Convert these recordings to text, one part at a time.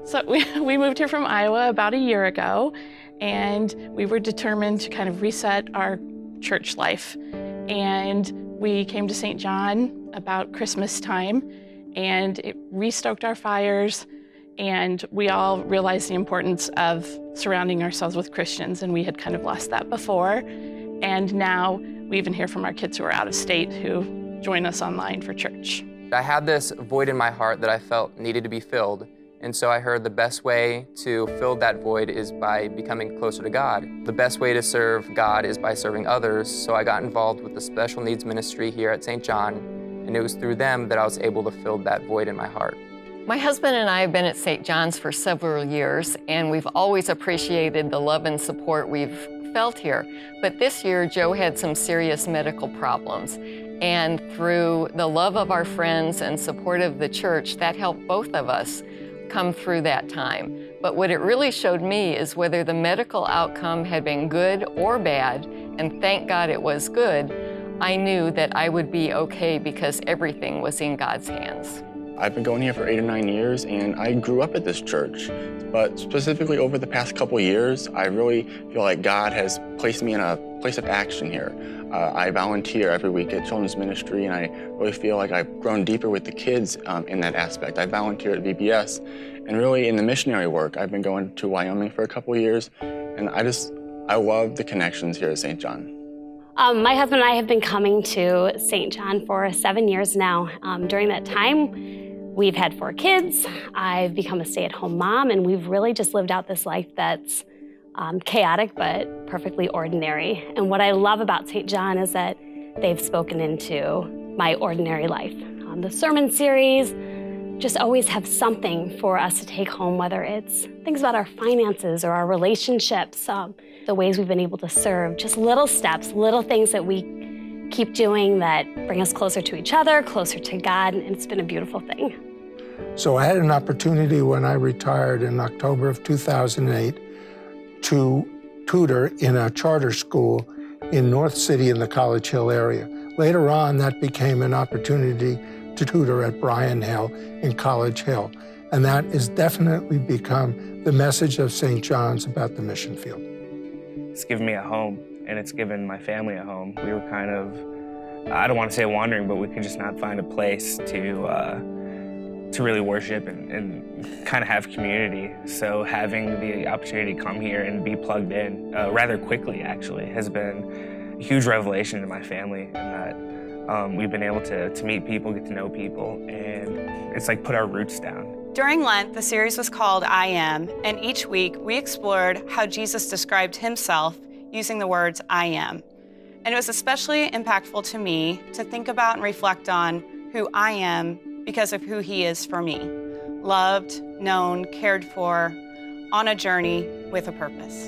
So we moved here from Iowa about a year ago, and we were determined to kind of reset our church life. And we came to St. John about Christmas time, and it restoked our fires, and we all realized the importance of surrounding ourselves with Christians, and we had kind of lost that before. And now we even hear from our kids who are out of state who join us online for church. I had this void in my heart that I felt needed to be filled. And so I heard the best way to fill that void is by becoming closer to God. The best way to serve God is by serving others. So I got involved with the special needs ministry here at St. John, and it was through them that I was able to fill that void in my heart. My husband and I have been at St. John's for several years, and we've always appreciated the love and support we've felt here. But this year, Joe had some serious medical problems. And through the love of our friends and support of the church, that helped both of us come through that time. But what it really showed me is whether the medical outcome had been good or bad, and thank God it was good, I knew that I would be okay because everything was in God's hands. I've been going here for 8 or 9 years, and I grew up at this church. But specifically over the past couple years, I really feel like God has placed me in a place of action here. I volunteer every week at children's ministry, and I really feel like I've grown deeper with the kids in that aspect. I volunteer at VBS, and really in the missionary work, I've been going to Wyoming for a couple years, and I love the connections here at St. John. My husband and I have been coming to St. John for 7 years now. During that time, we've had 4 kids. I've become a stay-at-home mom, and we've really just lived out this life that's chaotic but perfectly ordinary. And what I love about St. John is that they've spoken into my ordinary life. The sermon series just always have something for us to take home, whether it's things about our finances or our relationships, the ways we've been able to serve, just little steps, little things that we keep doing that bring us closer to each other, closer to God, and it's been a beautiful thing. So I had an opportunity when I retired in October of 2008 to tutor in a charter school in North City in the College Hill area. Later on, that became an opportunity to tutor at Bryan Hill in College Hill. And that has definitely become the message of St. John's about the mission field. It's given me a home, and it's given my family a home. We were kind of, I don't want to say wandering, but we could just not find a place to really worship and kind of have community. So having the opportunity to come here and be plugged in rather quickly, actually, has been a huge revelation to my family, in that we've been able to meet people, get to know people, and it's like put our roots down. During Lent, the series was called I Am, and each week we explored how Jesus described himself using the words I am. And it was especially impactful to me to think about and reflect on who I am because of who he is for me. Loved, known, cared for, on a journey with a purpose.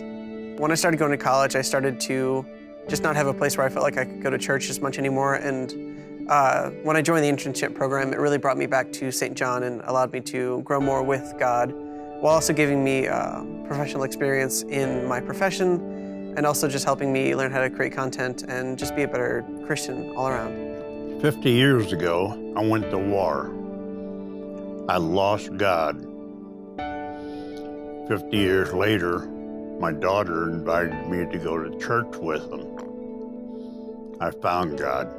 When I started going to college, I started to just not have a place where I felt like I could go to church as much anymore. And when I joined the internship program, it really brought me back to St. John and allowed me to grow more with God, while also giving me professional experience in my profession, and also just helping me learn how to create content and just be a better Christian all around. 50 years ago, I went to war. I lost God. 50 years later, my daughter invited me to go to church with them. I found God.